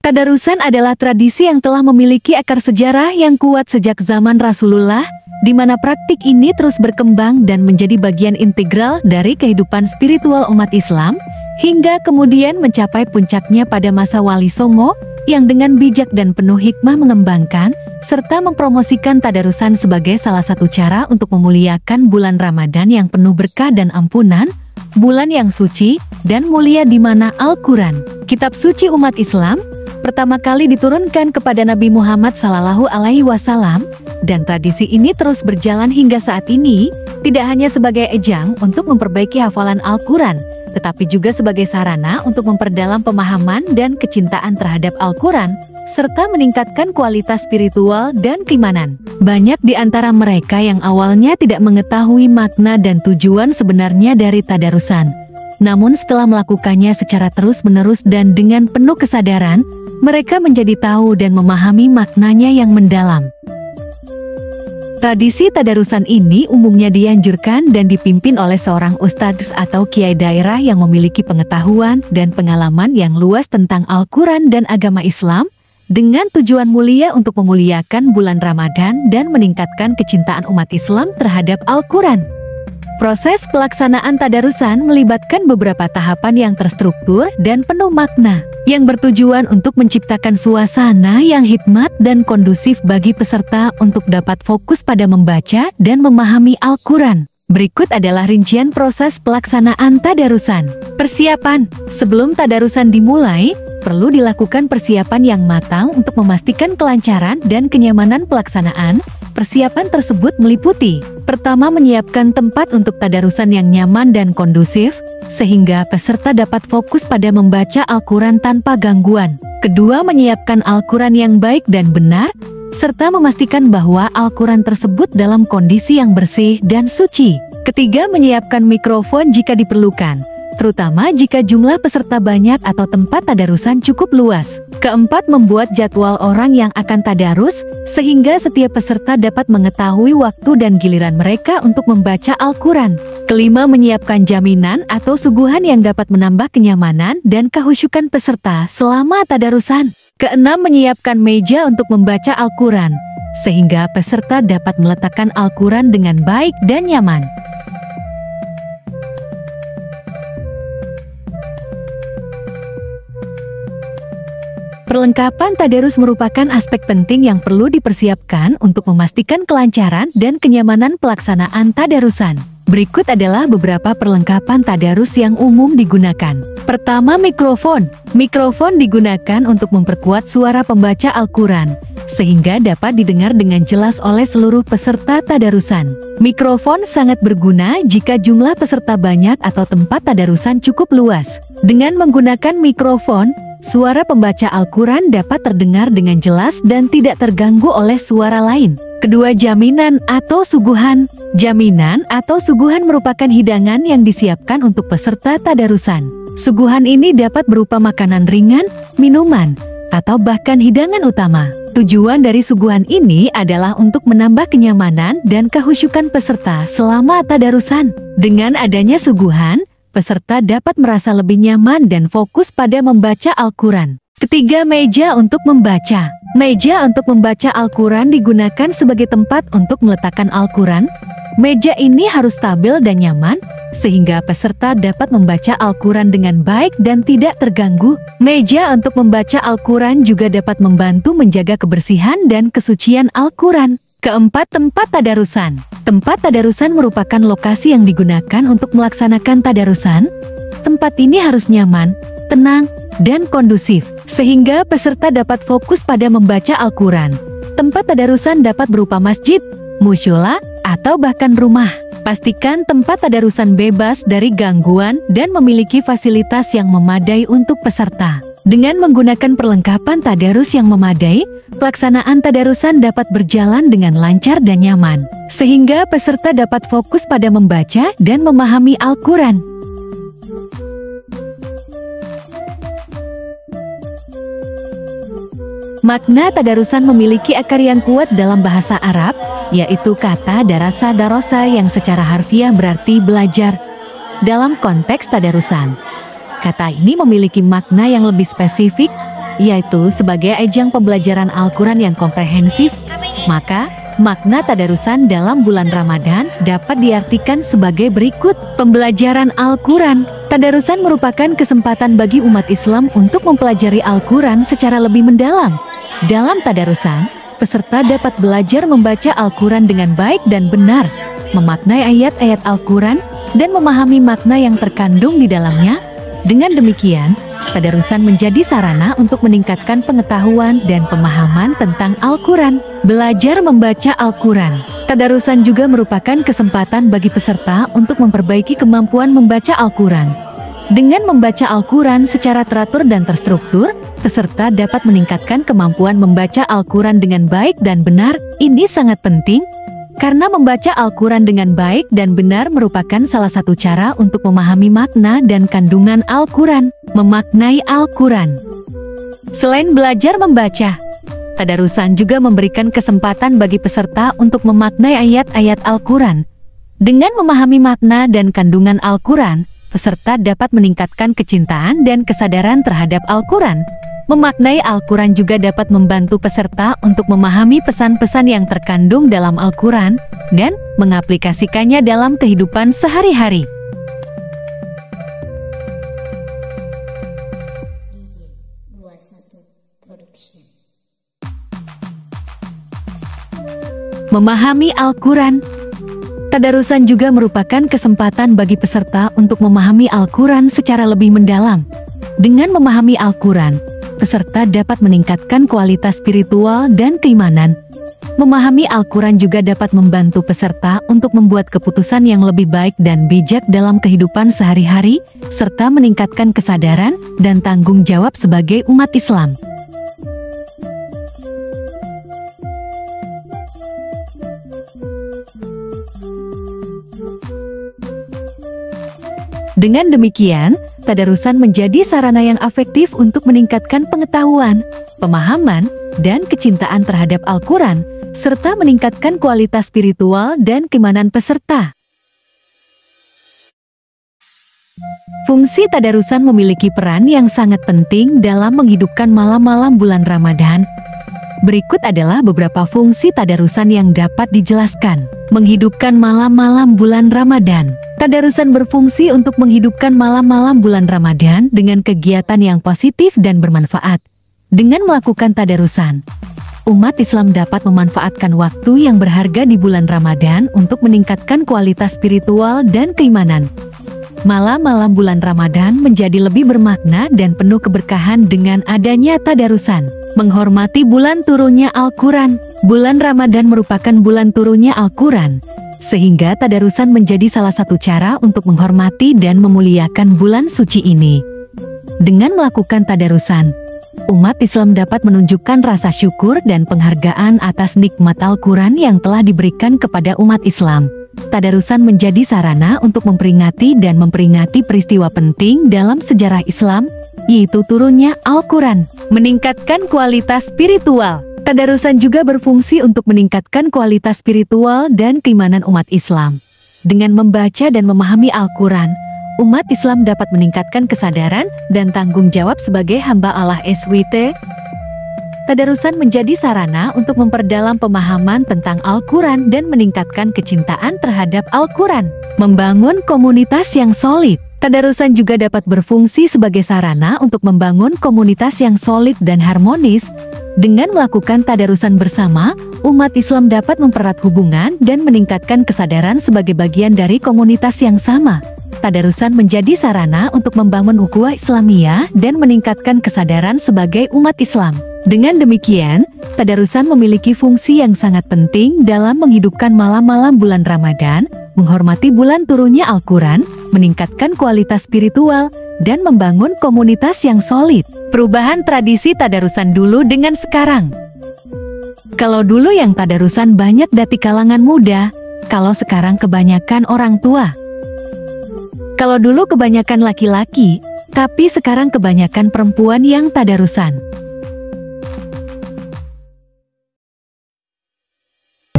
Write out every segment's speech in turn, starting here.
Tadarusan adalah tradisi yang telah memiliki akar sejarah yang kuat sejak zaman Rasulullah, di mana praktik ini terus berkembang dan menjadi bagian integral dari kehidupan spiritual umat Islam, hingga kemudian mencapai puncaknya pada masa Wali Songo, yang dengan bijak dan penuh hikmah mengembangkan, serta mempromosikan tadarusan sebagai salah satu cara untuk memuliakan bulan Ramadan yang penuh berkah dan ampunan, bulan yang suci dan mulia di mana Al-Quran, kitab suci umat Islam, pertama kali diturunkan kepada Nabi Muhammad SAW, dan tradisi ini terus berjalan hingga saat ini, tidak hanya sebagai ajang untuk memperbaiki hafalan Al-Quran, tetapi juga sebagai sarana untuk memperdalam pemahaman dan kecintaan terhadap Al-Quran, serta meningkatkan kualitas spiritual dan keimanan. Banyak di antara mereka yang awalnya tidak mengetahui makna dan tujuan sebenarnya dari tadarusan. Namun setelah melakukannya secara terus-menerus dan dengan penuh kesadaran, mereka menjadi tahu dan memahami maknanya yang mendalam. Tradisi tadarusan ini umumnya dianjurkan dan dipimpin oleh seorang ustadz atau kiai daerah yang memiliki pengetahuan dan pengalaman yang luas tentang Al-Quran dan agama Islam, dengan tujuan mulia untuk memuliakan bulan Ramadan dan meningkatkan kecintaan umat Islam terhadap Al-Quran. Proses pelaksanaan tadarusan melibatkan beberapa tahapan yang terstruktur dan penuh makna, yang bertujuan untuk menciptakan suasana yang hikmat dan kondusif bagi peserta untuk dapat fokus pada membaca dan memahami Al-Quran. Berikut adalah rincian proses pelaksanaan tadarusan. Persiapan. Sebelum tadarusan dimulai, perlu dilakukan persiapan yang matang untuk memastikan kelancaran dan kenyamanan pelaksanaan. Persiapan tersebut meliputi: pertama, menyiapkan tempat untuk tadarusan yang nyaman dan kondusif, sehingga peserta dapat fokus pada membaca Al-Quran tanpa gangguan. Kedua, menyiapkan Al-Quran yang baik dan benar, serta memastikan bahwa Al-Quran tersebut dalam kondisi yang bersih dan suci. Ketiga, menyiapkan mikrofon jika diperlukan, terutama jika jumlah peserta banyak atau tempat tadarusan cukup luas. Keempat, membuat jadwal orang yang akan tadarus, sehingga setiap peserta dapat mengetahui waktu dan giliran mereka untuk membaca Al-Quran. Kelima, menyiapkan jaminan atau suguhan yang dapat menambah kenyamanan dan kehusyukan peserta selama tadarusan. Keenam, menyiapkan meja untuk membaca Al-Quran, sehingga peserta dapat meletakkan Al-Quran dengan baik dan nyaman. Perlengkapan tadarus merupakan aspek penting yang perlu dipersiapkan untuk memastikan kelancaran dan kenyamanan pelaksanaan tadarusan. Berikut adalah beberapa perlengkapan tadarus yang umum digunakan. Pertama, mikrofon. Mikrofon digunakan untuk memperkuat suara pembaca Al-Quran, sehingga dapat didengar dengan jelas oleh seluruh peserta tadarusan. Mikrofon sangat berguna jika jumlah peserta banyak atau tempat tadarusan cukup luas. Dengan menggunakan mikrofon, suara pembaca Al-Quran dapat terdengar dengan jelas dan tidak terganggu oleh suara lain. Kedua, jaminan atau suguhan. Jaminan atau suguhan merupakan hidangan yang disiapkan untuk peserta tadarusan. Suguhan ini dapat berupa makanan ringan, minuman, atau bahkan hidangan utama. Tujuan dari suguhan ini adalah untuk menambah kenyamanan dan kehusyukan peserta selama tadarusan. Dengan adanya suguhan, peserta dapat merasa lebih nyaman dan fokus pada membaca Al-Quran. Ketiga, meja untuk membaca. Meja untuk membaca Al-Quran digunakan sebagai tempat untuk meletakkan Al-Quran. Meja ini harus stabil dan nyaman, sehingga peserta dapat membaca Al-Quran dengan baik dan tidak terganggu. Meja untuk membaca Al-Quran juga dapat membantu menjaga kebersihan dan kesucian Al-Quran. Keempat, tempat tadarusan. Tempat tadarusan merupakan lokasi yang digunakan untuk melaksanakan tadarusan. Tempat ini harus nyaman, tenang, dan kondusif, sehingga peserta dapat fokus pada membaca Al-Quran. Tempat tadarusan dapat berupa masjid, mushola, atau bahkan rumah. Pastikan tempat tadarusan bebas dari gangguan dan memiliki fasilitas yang memadai untuk peserta. Dengan menggunakan perlengkapan tadarus yang memadai, pelaksanaan tadarusan dapat berjalan dengan lancar dan nyaman, sehingga peserta dapat fokus pada membaca dan memahami Al-Quran. Makna tadarusan memiliki akar yang kuat dalam bahasa Arab, yaitu kata darasa darosa yang secara harfiah berarti belajar. Dalam konteks tadarusan, kata ini memiliki makna yang lebih spesifik, yaitu sebagai ajang pembelajaran Al-Quran yang komprehensif, maka makna tadarusan dalam bulan Ramadan dapat diartikan sebagai berikut. Pembelajaran Al-Quran. Tadarusan merupakan kesempatan bagi umat Islam untuk mempelajari Al-Quran secara lebih mendalam. Dalam tadarusan, peserta dapat belajar membaca Al-Quran dengan baik dan benar, memaknai ayat-ayat Al-Quran, dan memahami makna yang terkandung di dalamnya. Dengan demikian, tadarusan menjadi sarana untuk meningkatkan pengetahuan dan pemahaman tentang Al-Quran. Belajar membaca Al-Quran. Tadarusan juga merupakan kesempatan bagi peserta untuk memperbaiki kemampuan membaca Al-Quran. Dengan membaca Al-Quran secara teratur dan terstruktur, peserta dapat meningkatkan kemampuan membaca Al-Quran dengan baik dan benar. Ini sangat penting, karena membaca Al-Quran dengan baik dan benar merupakan salah satu cara untuk memahami makna dan kandungan Al-Quran. Memaknai Al-Quran. Selain belajar membaca, tadarusan juga memberikan kesempatan bagi peserta untuk memaknai ayat-ayat Al-Quran. Dengan memahami makna dan kandungan Al-Quran, peserta dapat meningkatkan kecintaan dan kesadaran terhadap Al-Quran. Memaknai Al-Quran juga dapat membantu peserta untuk memahami pesan-pesan yang terkandung dalam Al-Quran dan mengaplikasikannya dalam kehidupan sehari-hari. Memahami Al-Quran. Tadarusan juga merupakan kesempatan bagi peserta untuk memahami Al-Quran secara lebih mendalam. Dengan memahami Al-Quran, peserta dapat meningkatkan kualitas spiritual dan keimanan. Memahami Al-Quran juga dapat membantu peserta untuk membuat keputusan yang lebih baik dan bijak dalam kehidupan sehari-hari, serta meningkatkan kesadaran dan tanggung jawab sebagai umat Islam. Dengan demikian, tadarusan menjadi sarana yang efektif untuk meningkatkan pengetahuan, pemahaman, dan kecintaan terhadap Al-Quran, serta meningkatkan kualitas spiritual dan keimanan peserta. Fungsi tadarusan memiliki peran yang sangat penting dalam menghidupkan malam-malam bulan Ramadan. Berikut adalah beberapa fungsi tadarusan yang dapat dijelaskan. Menghidupkan malam-malam bulan Ramadan. Tadarusan berfungsi untuk menghidupkan malam-malam bulan Ramadan dengan kegiatan yang positif dan bermanfaat. Dengan melakukan tadarusan, umat Islam dapat memanfaatkan waktu yang berharga di bulan Ramadan untuk meningkatkan kualitas spiritual dan keimanan. Malam-malam bulan Ramadan menjadi lebih bermakna dan penuh keberkahan dengan adanya tadarusan. Menghormati bulan turunnya Al-Quran. Bulan Ramadan merupakan bulan turunnya Al-Quran, sehingga tadarusan menjadi salah satu cara untuk menghormati dan memuliakan bulan suci ini. Dengan melakukan tadarusan, umat Islam dapat menunjukkan rasa syukur dan penghargaan atas nikmat Al-Quran yang telah diberikan kepada umat Islam. Tadarusan menjadi sarana untuk memperingati peristiwa penting dalam sejarah Islam, yaitu turunnya Al-Quran. Meningkatkan kualitas spiritual. Tadarusan juga berfungsi untuk meningkatkan kualitas spiritual dan keimanan umat Islam. Dengan membaca dan memahami Al-Quran, umat Islam dapat meningkatkan kesadaran dan tanggung jawab sebagai hamba Allah SWT. Tadarusan menjadi sarana untuk memperdalam pemahaman tentang Al-Quran dan meningkatkan kecintaan terhadap Al-Quran. Membangun komunitas yang solid. Tadarusan juga dapat berfungsi sebagai sarana untuk membangun komunitas yang solid dan harmonis. Dengan melakukan tadarusan bersama, umat Islam dapat mempererat hubungan dan meningkatkan kesadaran sebagai bagian dari komunitas yang sama. Tadarusan menjadi sarana untuk membangun ukhuwah Islamiyah dan meningkatkan kesadaran sebagai umat Islam. Dengan demikian, tadarusan memiliki fungsi yang sangat penting dalam menghidupkan malam-malam bulan Ramadan, menghormati bulan turunnya Al-Quran, meningkatkan kualitas spiritual, dan membangun komunitas yang solid. Perubahan tradisi tadarusan dulu dengan sekarang. Kalau dulu yang tadarusan banyak dari kalangan muda, kalau sekarang kebanyakan orang tua. Kalau dulu kebanyakan laki-laki, tapi sekarang kebanyakan perempuan yang tadarusan.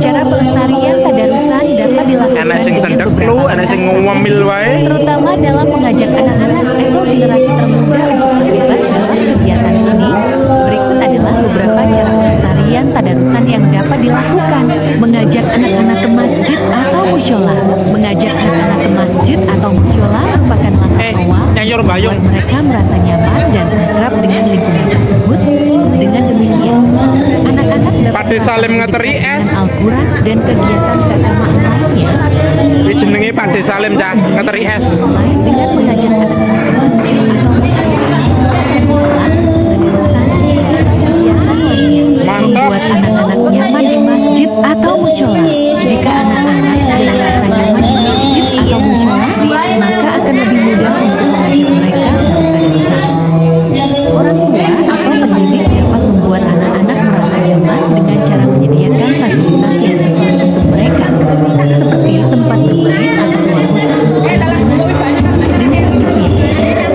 Cara pelestarian tadarusan dapat dilakukan dengan beberapa terutama dalam mengajak anak-anak atau generasi termuda untuk terlibat dalam kegiatan ini. dilakukan. Mengajak anak-anak ke masjid atau musyola. Mengajak anak-anak ke masjid atau musyola merupakan langkah awal buat mereka merasa nyaman dan akrab dengan lingkungan tersebut. Dengan demikian, anak-anak dapat dengan Al-Quran dan kegiatan keagamaan lainnya. Jenenge Pakde Salim cah ngeteri es. Dengan mengajak anak-anak ke masjid atau musyola, membuat anak-anak nyaman di masjid atau musyola. Jika anak-anak sudah merasa nyaman di masjid atau musyola, maka akan lebih mudah untuk mengajak mereka untuk tadarusan. Orang tua atau pendidik dapat membuat anak-anak merasa nyaman dengan cara menyediakan fasilitas yang sesuai untuk mereka, seperti tempat bermain atau ruang khusus untuk anak-anak. Dengan demikian,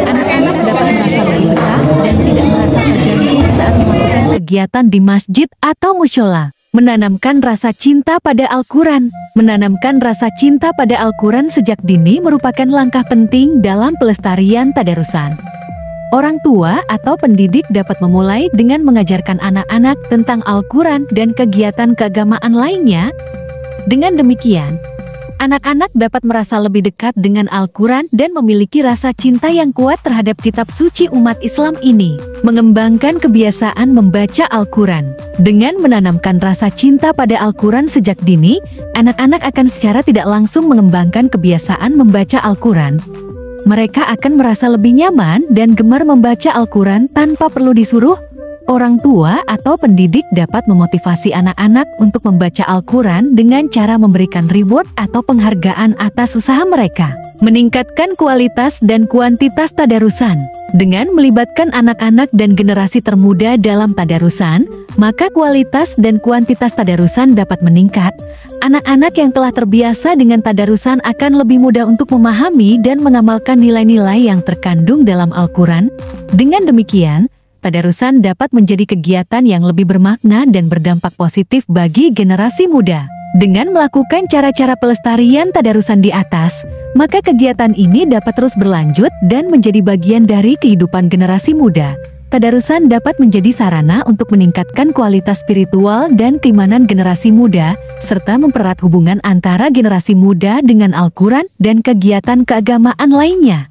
anak-anak dapat merasa lebih betah dan tidak merasa terganggu saat melakukan kegiatan di masjid atau musyola. Menanamkan rasa cinta pada Al-Quran. Menanamkan rasa cinta pada Al-Quran sejak dini merupakan langkah penting dalam pelestarian tadarusan. Orang tua atau pendidik dapat memulai dengan mengajarkan anak-anak tentang Al-Quran dan kegiatan keagamaan lainnya. Dengan demikian, anak-anak dapat merasa lebih dekat dengan Al-Quran dan memiliki rasa cinta yang kuat terhadap kitab suci umat Islam ini. Mengembangkan kebiasaan membaca Al-Quran. Dengan menanamkan rasa cinta pada Al-Quran sejak dini, anak-anak akan secara tidak langsung mengembangkan kebiasaan membaca Al-Quran. Mereka akan merasa lebih nyaman dan gemar membaca Al-Quran tanpa perlu disuruh. Orang tua atau pendidik dapat memotivasi anak-anak untuk membaca Al-Quran dengan cara memberikan reward atau penghargaan atas usaha mereka. Meningkatkan kualitas dan kuantitas tadarusan. Dengan melibatkan anak-anak dan generasi termuda dalam tadarusan, maka kualitas dan kuantitas tadarusan dapat meningkat. Anak-anak yang telah terbiasa dengan tadarusan akan lebih mudah untuk memahami dan mengamalkan nilai-nilai yang terkandung dalam Al-Quran. Dengan demikian, tadarusan dapat menjadi kegiatan yang lebih bermakna dan berdampak positif bagi generasi muda. Dengan melakukan cara-cara pelestarian tadarusan di atas, maka kegiatan ini dapat terus berlanjut dan menjadi bagian dari kehidupan generasi muda. Tadarusan dapat menjadi sarana untuk meningkatkan kualitas spiritual dan keimanan generasi muda, serta mempererat hubungan antara generasi muda dengan Al-Quran dan kegiatan keagamaan lainnya.